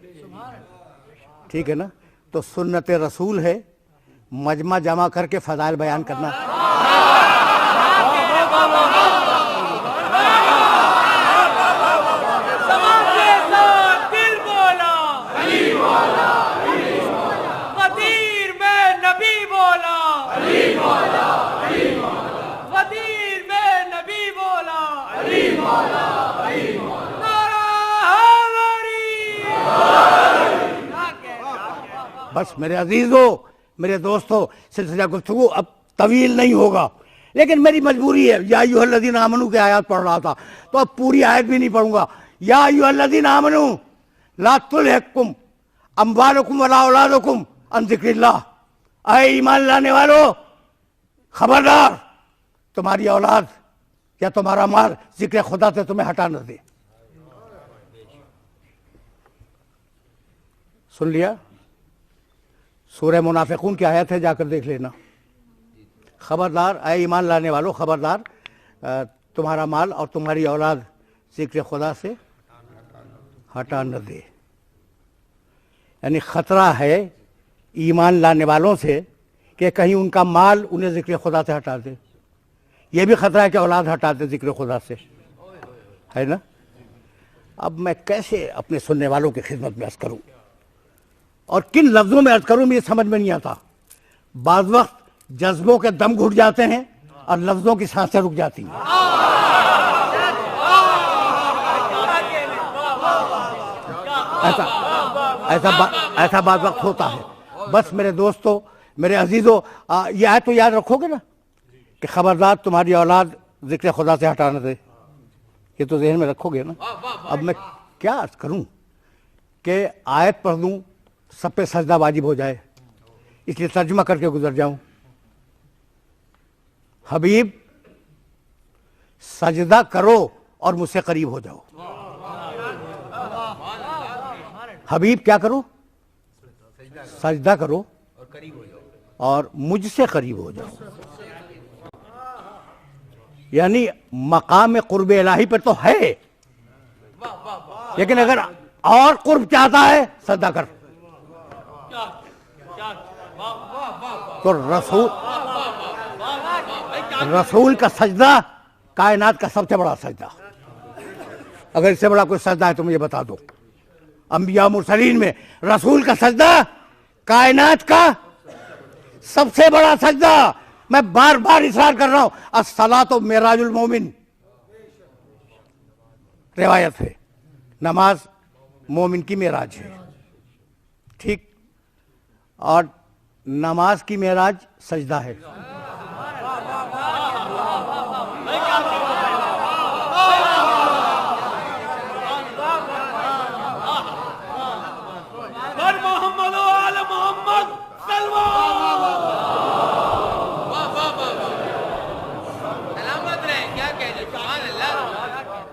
S2: ठीक है ना। तो सुन्नत रसूल है मजमा जमा करके फज़ाइल बयान करना। बस मेरे अजीजों, मेरे दोस्तों, सिलसिला गुफ्तगू अब तवील नहीं होगा, लेकिन मेरी मजबूरी है। या अय्युहल्लज़ीना आमनू की आयत पढ़ रहा था तो अब पूरी आयत भी नहीं पढ़ूंगा। या अय्युहल्लज़ीना आमनू ला तुल्हिकुम अम्वालुकुम वला औलादुकुम अन ज़िक्रिल्लाह, ऐ ईमान लाने वालों खबरदार, तुम्हारी औलाद या तुम्हारा माल जिक्र खुदा से तुम्हें हटा न दे। सुन लिया। सूरह मुनाफिकून की आयत है, जाकर देख लेना। खबरदार ऐ ईमान लाने वालों, खबरदार तुम्हारा माल और तुम्हारी औलाद जिक्र खुदा से हटा न दे। यानी खतरा है ईमान लाने वालों से कि कहीं उनका माल उन्हें जिक्र खुदा से हटा दे। यह भी खतरा है कि औलाद हटा दे जिक्र खुदा से, है ना। अब मैं कैसे अपने सुनने वालों की खिदमत में अर्ज करूं और किन लफ्ज़ों में अर्ज करूं, मुझे समझ में नहीं आता। बाज़ वक्त जज्बों के दम घुट जाते हैं और लफ्ज़ों की सांसें रुक जाती हैं। ऐसा बाज़ वक्त होता है। बस मेरे दोस्तों, मेरे अजीज़ों, ये आयत तो याद रखोगे ना कि खबरदार तुम्हारी औलाद जिक्र खुदा से हटा न दे। ये तो जहन में रखोगे ना। अब मैं क्या अर्ज करूं कि आयत पढ़ दूं सब पे सजदा वाजिब हो जाए, इसलिए तर्जुमा करके गुजर जाऊं। हबीब सजदा करो और मुझसे करीब हो जाओ। हबीब क्या करो? सजदा करो और मुझसे करीब हो जाओ। यानी मकाम कुर्ब इलाही पर तो है, लेकिन अगर और कुर्ब चाहता है सजदा कर। तो रसूल का सजदा कायनात का सबसे बड़ा सजदा। अगर इससे बड़ा कोई सजदा है तो मुझे बता दो। अंबिया मुरसलीन में रसूल का सजदा कायनात का सबसे बड़ा सजदा। मैं बार बार इसरार कर रहा हूं, अस्सलातो मेराजुल मोमिन रिवायत है, नमाज मोमिन की मेराज है, ठीक। और नमाज की मेराज सजदा है।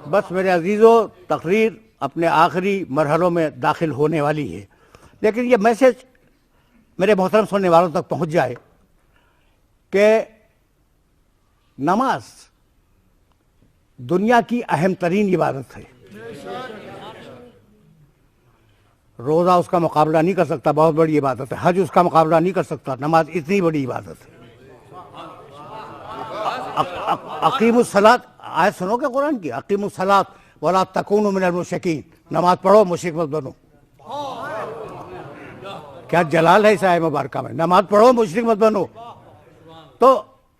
S2: बस मेरे अजीज़ों, तकरीर अपने आखिरी मरहलों में दाखिल होने वाली है, लेकिन ये मैसेज मेरे मोहतरम सुनने वालों तक पहुंच जाए कि नमाज दुनिया की अहम तरीन इबादत है। रोज़ा उसका मुकाबला नहीं कर सकता, बहुत बड़ी इबादत है। हज उसका मुकाबला नहीं कर सकता, नमाज इतनी बड़ी इबादत है। अकीमुस्सलात, आयत सुनोगे कुरान की, अकीमुस्सलात वला तकूनु मिनल मुशरिकीन, नमाज पढ़ो मुशरिक मत बनो। क्या जलाल है इस आयत मुबारका में, नमाज पढ़ो मुशरिक मत बनो। तो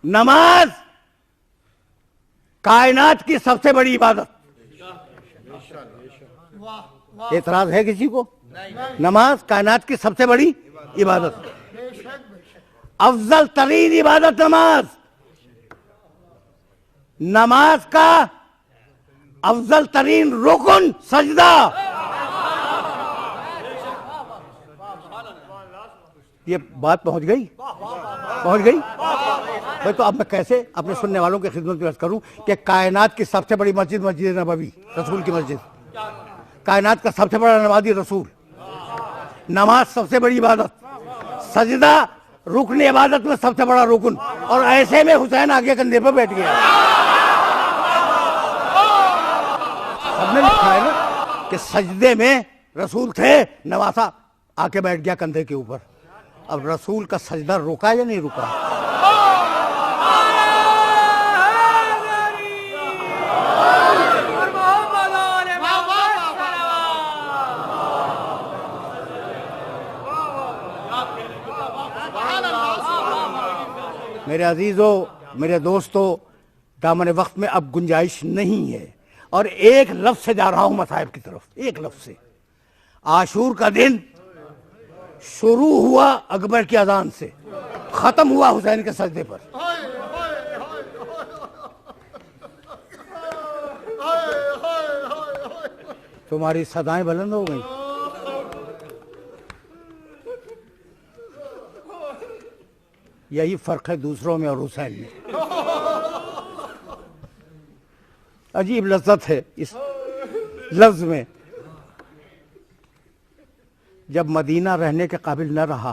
S2: नमाज कायनात की सबसे बड़ी इबादत। एतराज है किसी को? नमाज कायनात की सबसे बड़ी इबादत, अफजल तरीन इबादत नमाज। नमाज का अफजल तरीन रुकन सजदा। ये बात पहुंच गई? पहुंच गई भाई। तो अब मैं कैसे अपने सुनने वालों की खिदमत में अर्ज करूं कि कायनात की सबसे बड़ी मस्जिद मस्जिद नबवी, रसूल की मस्जिद। कायनात का सबसे बड़ा नमाजी रसूल। नमाज सबसे बड़ी इबादत, सजदा रुकन इबादत में सबसे बड़ा रुकन। और ऐसे में हुसैन आगे कंधे पर बैठ गया। सबने लिखा है ना कि सजदे में रसूल थे, नवासा आके बैठ गया कंधे के ऊपर। अब रसूल का सजदा रुका या नहीं रुका? मेरे अजीजों, मेरे दोस्तों, दामन वक्त में अब गुंजाइश नहीं है और एक लफ्ज से जा रहा हूं मसाइब की तरफ, एक लफ्ज से। आशूर का दिन शुरू हुआ अकबर की अजान से, खत्म हुआ हुसैन के सजदे पर। तुम्हारी सदाएं बुलंद हो गई। यही फर्क है दूसरों में और हुसैन में। अजीब लज्जत है इस लफ्ज में। जब मदीना रहने के काबिल न रहा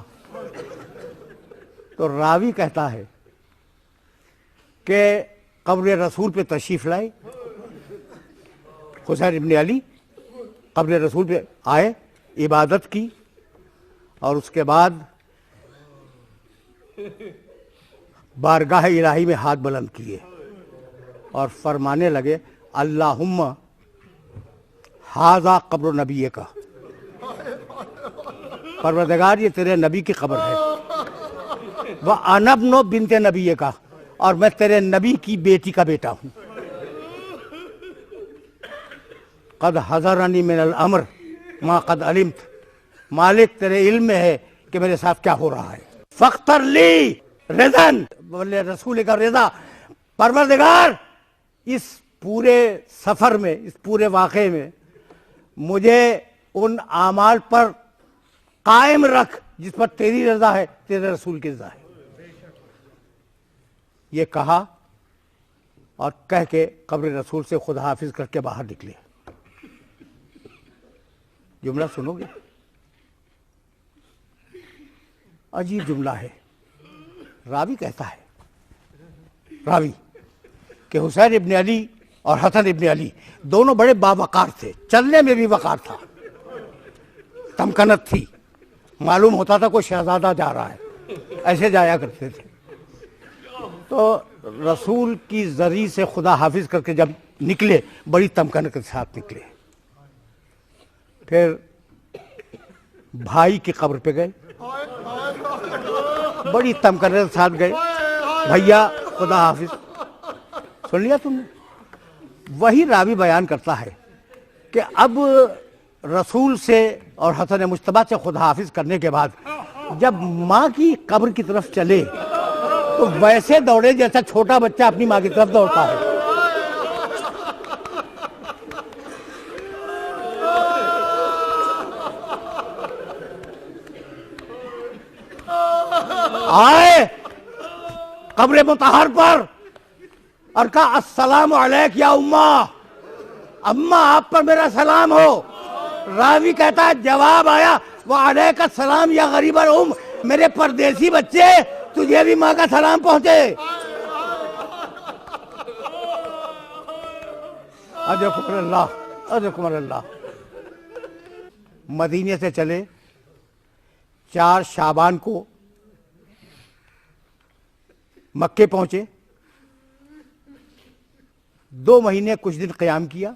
S2: तो रावी कहता है कि कब्र रसूल पे तशरीफ लाए। हुसैन इब्न अली कब्र रसूल पे आए, इबादत की और उसके बाद बारगाह इलाही में हाथ बुलंद किए और फरमाने लगे, अल्लाहुम्मा हाजा कब्र नबी का, परवरदिगार ये तेरे नबी की कब्र है। वह अनबनो बिनते नबी का, और मैं तेरे नबी की बेटी का बेटा हूं। कद हज़रनी मिनल अम्र मा कद अलिमत, मालिक तेरे इल्म में है कि मेरे साथ क्या हो रहा है। फ़ख्तर ली रिज़न, बोले रसूल का रिज़ा। परवरदिगार इस पूरे सफ़र में, इस पूरे वाक़े में मुझे उन आमाल पर कायम रख जिस पर तेरी रज़ा है, तेरे रसूल की रज़ा है। ये कहा और कह के कब्र रसूल से खुदा हाफिज करके बाहर निकले। जुमला सुनोगे, अजीब जुमला है। रावी कहता है, रावी कि हुसैन इब्न अली और हसन इब्न अली दोनों बड़े बावकार थे, चलने में भी वकार था। तमकनत थी, मालूम होता था कोई शहजादा जा रहा है, ऐसे जाया करते थे। तो रसूल की जरी से खुदा हाफिज करके जब निकले, बड़ी तमकनत के साथ निकले। फिर भाई की कब्र पे गए, बड़ी तमकनत के साथ गए, भैया खुदा हाफिज। सुन लिया तुमने? वही रावी बयान करता है कि अब रसूल से और हसन मुश्तबा से खुदा हाफिज करने के बाद जब माँ की कब्र की तरफ चले तो वैसे दौड़े जैसा छोटा बच्चा अपनी माँ की तरफ दौड़ता है। आए कब्र मुतहर पर और कहा अस्सलाम अलैक या उम्मा, अम्मा आप पर मेरा सलाम हो। रावी कहता है जवाब आया वो अलैक सलाम या गरीब उम, मेरे परदेसी बच्चे तुझे भी माँ का सलाम पहुंचे। अल्लाह अल्लाह। मदीने से चले, 4 शाबान को मक्के पहुंचे, 2 महीने कुछ दिन क़याम किया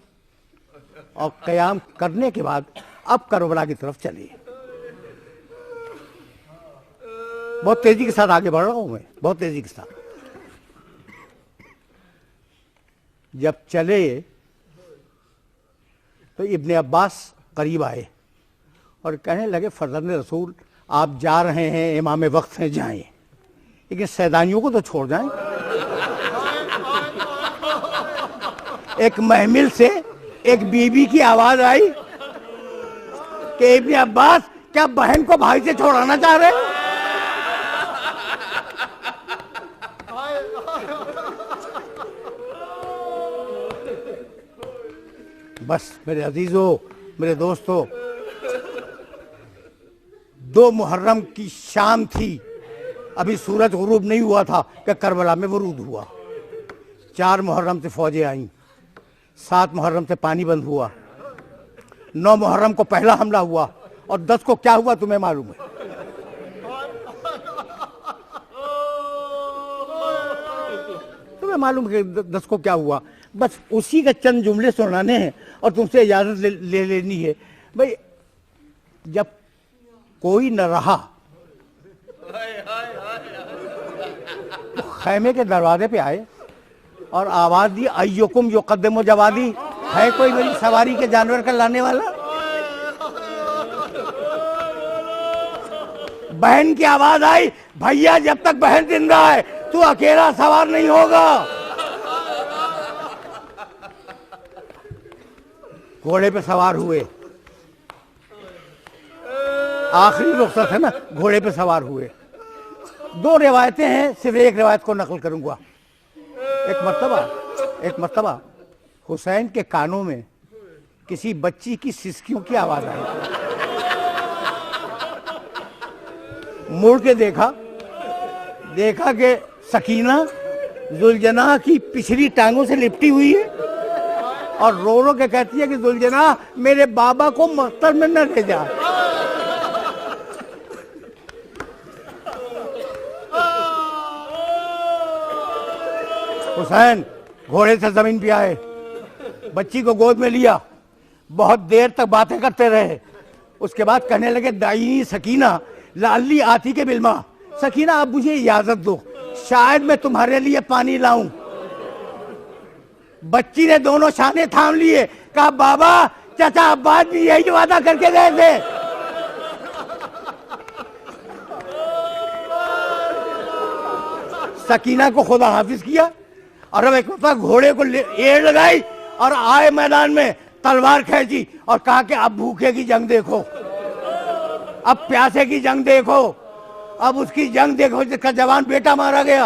S2: और क़याम करने के बाद अब करबला की तरफ चले। बहुत तेजी के साथ आगे बढ़ रहा हूं मैं, बहुत तेजी के साथ। जब चले तो इब्ने अब्बास करीब आए और कहने लगे फर्जंद रसूल आप जा रहे हैं, इमाम वक्त हैं, जाएं, लेकिन सैदानियों को तो छोड़ जाएं। एक महमिल से एक बीबी की आवाज आई कि इब्ने अब्बास क्या बहन को भाई से छोड़ाना चाह रहे? बस मेरे अजीजों, मेरे दोस्तों, 2 मुहर्रम की शाम थी, अभी सूरज गुरूब नहीं हुआ था कि करबला में वरूद हुआ। 4 मुहर्रम से फौजें आईं, 7 मुहर्रम से पानी बंद हुआ, 9 मुहर्रम को पहला हमला हुआ और 10 को क्या हुआ तुम्हें मालूम है? तुम्हें मालूम है 10 को क्या हुआ? बस उसी के चंद जुमले सुनाने हैं और तुमसे इजाजत ले लेनी है। भाई जब कोई न रहा तो खैमे के दरवाजे पे आए और आवाज दी अय्युकुम युक़द्दिमु जवादी, है कोई मेरी सवारी के जानवर का लाने वाला? बहन की आवाज आई, भैया जब तक बहन जिंदा है तू अकेला सवार नहीं होगा। घोड़े पे सवार हुए, आखिरी रुख़सत है ना, घोड़े पे सवार हुए। 2 रिवायतें हैं, सिर्फ एक रिवायत को नकल करूंगा। एक मर्तबा हुसैन के कानों में किसी बच्ची की सिसकियों की आवाज आई। मुड़ के देखा कि सकीना जुलजना की पिछली टांगों से लिपटी हुई है और रो रो के कहती है कि जुलजना मेरे बाबा को मक्तल में न ले जा। हुसैन घोड़े से जमीन पे आए, बच्ची को गोद में लिया, बहुत देर तक बातें करते रहे। उसके बाद कहने लगे दाई सकीना लाली आती के बिल्मा, सकीना अब मुझे इजाजत दो, शायद मैं तुम्हारे लिए पानी लाऊं। बच्ची ने दोनों शाने थाम लिए, कहा बाबा चाचा अब्बास भी यही वादा करके गए थे। सकीना को खुदा हाफिज किया और अब एक घोड़े को एड़ लगाई और आए मैदान में, तलवार खींची और कहा कि अब भूखे की जंग देखो, अब प्यासे की जंग देखो, अब उसकी जंग देखो जिसका जवान बेटा मारा गया,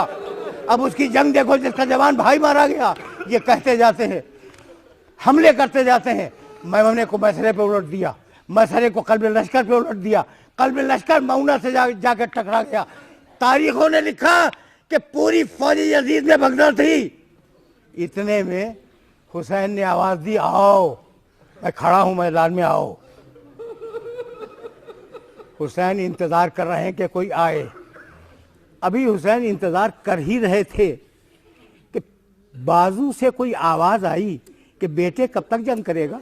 S2: अब उसकी जंग देखो जिसका जवान भाई मारा गया। ये कहते जाते हैं, हमले करते जाते हैं। मैमने को मैसरे पे उलट दिया, मैसरे को कल्ब लश्कर पे उलट दिया, कल्ब लश्कर मऊना से जाकर टकरा गया। तारीखों ने लिखा कि पूरी फौज यजीद में भगदड़ थी। इतने में हुसैन ने आवाज दी, आओ, मैं खड़ा हूं मैदान में, आओ। हुसैन इंतज़ार कर रहे हैं कि कोई आए। अभी हुसैन इंतज़ार कर ही रहे थे कि बाजू से कोई आवाज़ आई कि बेटे कब तक जंग करेगा।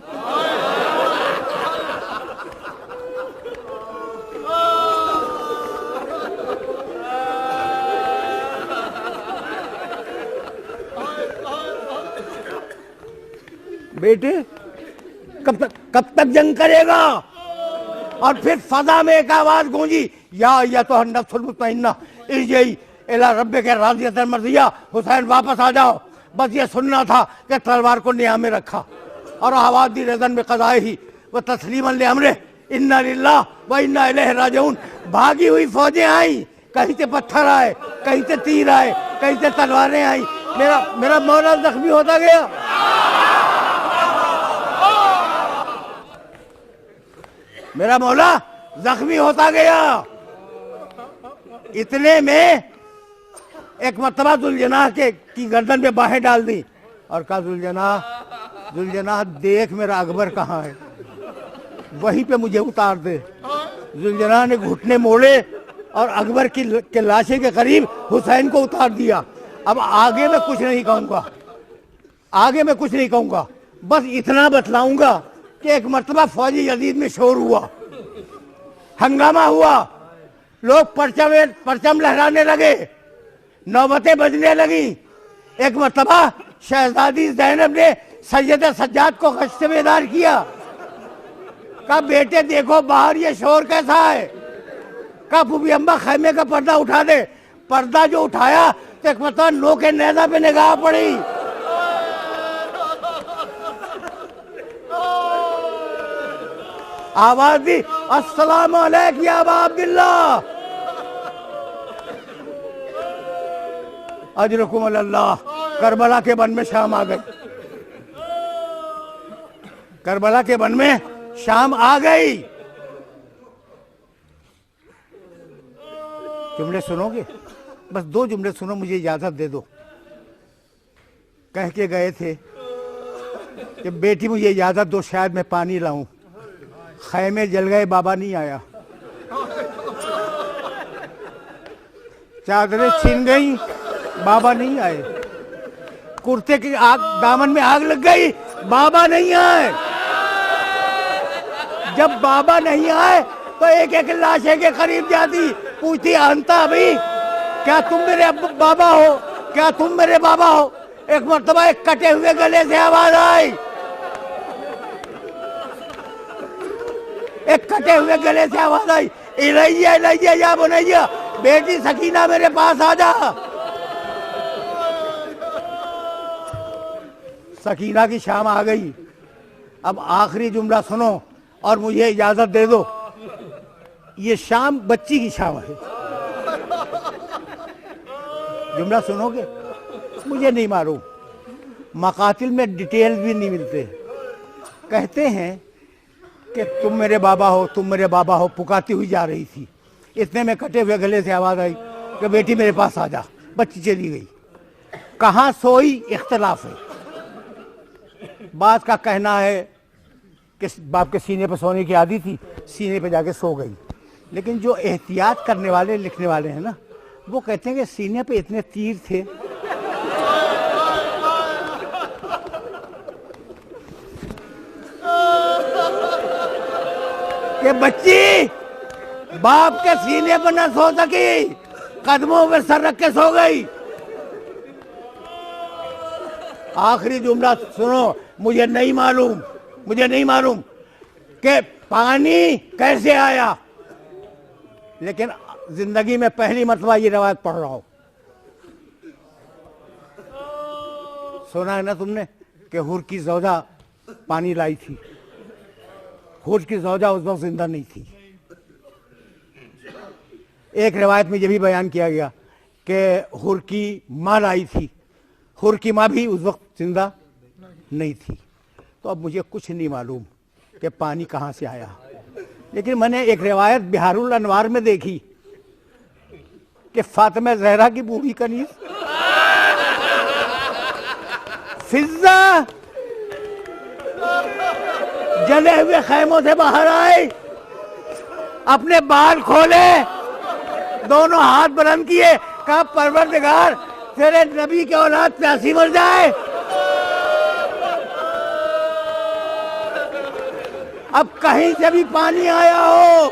S2: बेटे कब तक जंग करेगा। और फिर फजा में एक आवाज गूंजी, या तो नफ्सुल मुतमइन्ना इरजिई इला रब्बिका राज़ियतन मर्ज़िया, हुसैन वापस आ जाओ। बस ये सुनना था कि तलवार को निया में रखा और आवाज दी रज़न में क़ज़ाइही व तस्लीमन लिअम्रिही इन्ना लिल्लाहि व इन्ना इलैहि राजिऊन। भागी हुई फौजें आई, कहीं से पत्थर आए, कहीं से तीर आए, कहीं से तलवारें आई। मेरा मौला जख्मी होता गया। मेरा मौला जख्मी होता गया। इतने में एक मर्तबा जुलजनाह की गर्दन में बाहें डाल दी और कहा, जुलजनाह देख मेरा अकबर कहाँ है, वहीं पे मुझे उतार दे। जुलजनाह ने घुटने मोड़े और अकबर के लाशे के करीब हुसैन को उतार दिया। अब आगे मैं कुछ नहीं कहूँगा, आगे मैं कुछ नहीं कहूँगा, बस इतना बतलाऊंगा कि एक मर्तबा फौजी यजीद में शोर हुआ, हंगामा हुआ, लोग परचम लहराने लगे, नौबतें बजने लगी। एक मर्तबा शहजादी ज़ैनब ने सैयद सज्जाद को गश्त बेदार किया। कहा, बेटे देखो बाहर ये शोर कैसा है। कहा, फूफी अम्मा खैमे का पर्दा उठा दे। पर्दा जो उठाया तो एक मर्तबा नो के नेज़ा पे निगाह पड़ी। आवाज दी, अस्सलाम अलैकुम या अबा अब्दुल्लाह, अजरकुम अल्लाह। करबला के वन में शाम आ गई, करबला के वन में शाम आ गई। जुमले सुनोगे? बस 2 जुमले सुनो, मुझे इजाजत दे दो। कह के गए थे कि बेटी मुझे इजाजत दो, शायद मैं पानी लाऊं। खैमे जल गए, बाबा नहीं आया। चादरें छिन गई, बाबा नहीं आए। कुर्ते की आग, दामन में आग लग गई, बाबा नहीं आए। जब बाबा नहीं आए तो एक एक लाशे के करीब जाती, पूछती, अंता अभी क्या तुम मेरे बाबा हो, क्या तुम मेरे बाबा हो। एक मर्तबा एक कटे हुए गले से आवाज आई, एक कटे हुए गले से आवाज आई, इलैया इलैया या बुनैया, बेटी सकीना मेरे पास आ जा। सकीना की शाम आ गई। अब आखिरी जुमला सुनो और मुझे इजाजत दे दो। ये शाम बच्ची की शाम है। जुमला सुनोगे? मुझे नहीं मालूम, मकातिल में डिटेल भी नहीं मिलते। कहते हैं कि तुम मेरे बाबा हो, तुम मेरे बाबा हो, पुकारती हुई जा रही थी। इतने में कटे हुए गले से आवाज आई कि बेटी मेरे पास आ जा। बच्ची चली गई। कहाँ सोई, इख्तलाफ है। बात का कहना है कि बाप के सीने पर सोने की आदत थी, सीने पर जाके सो गई। लेकिन जो एहतियात करने वाले, लिखने वाले हैं ना, वो कहते हैं कि सीने पे इतने तीर थे कि बच्ची बाप के सीने पर न सो सकी, कदमों में सर रख के सो गई। आखिरी जुमला सुनो, मुझे नहीं मालूम कि पानी कैसे आया, लेकिन जिंदगी में पहली मर्तबा ये रवायत पढ़ रहा हूं। सुना है ना तुमने कि हुर की ज़ौजा पानी लाई थी। हुर की ज़ौजा उस वक्त जिंदा नहीं थी। एक रवायत में यह भी बयान किया गया कि हुर की माँ लाई थी। हुर की माँ भी उस वक्त जिंदा नहीं थी। तो अब मुझे कुछ नहीं मालूम कि पानी कहाँ से आया, लेकिन मैंने एक रिवायत बिहारुल अनवार में देखी कि फातिमा ज़हरा की बूढ़ी कनीज फिजा जले हुए खैमों से बाहर आए अपने बाल खोले, दोनों हाथ बुलंद किए, कहा परवरदिगार तेरे नबी के औलाद प्यासी मर जाए। अब कहीं से भी पानी आया हो,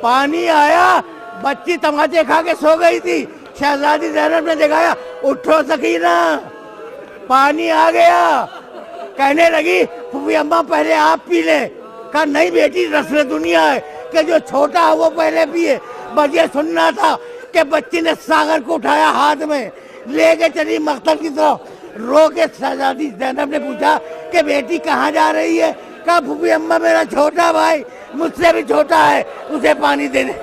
S2: पानी आया, बच्ची तमाचे खा के सो गई थी, शहजादी ज़ैनब ने दिखाया उठो सकीना, पानी आ गया। कहने लगी फूफी अम्मा पहले आप पी ले। कहा नहीं बेटी, रस्म दुनिया है कि जो छोटा है वो पहले पिए। बस ये सुनना था कि बच्ची ने सागर को उठाया, हाथ में लेके चली मख्तल की तरफ। रो के शहजादी ज़ैनब ने पूछा कि बेटी कहाँ जा रही है? कहा फूफी अम्मा मेरा छोटा भाई मुझसे भी छोटा है, उसे पानी दे दे।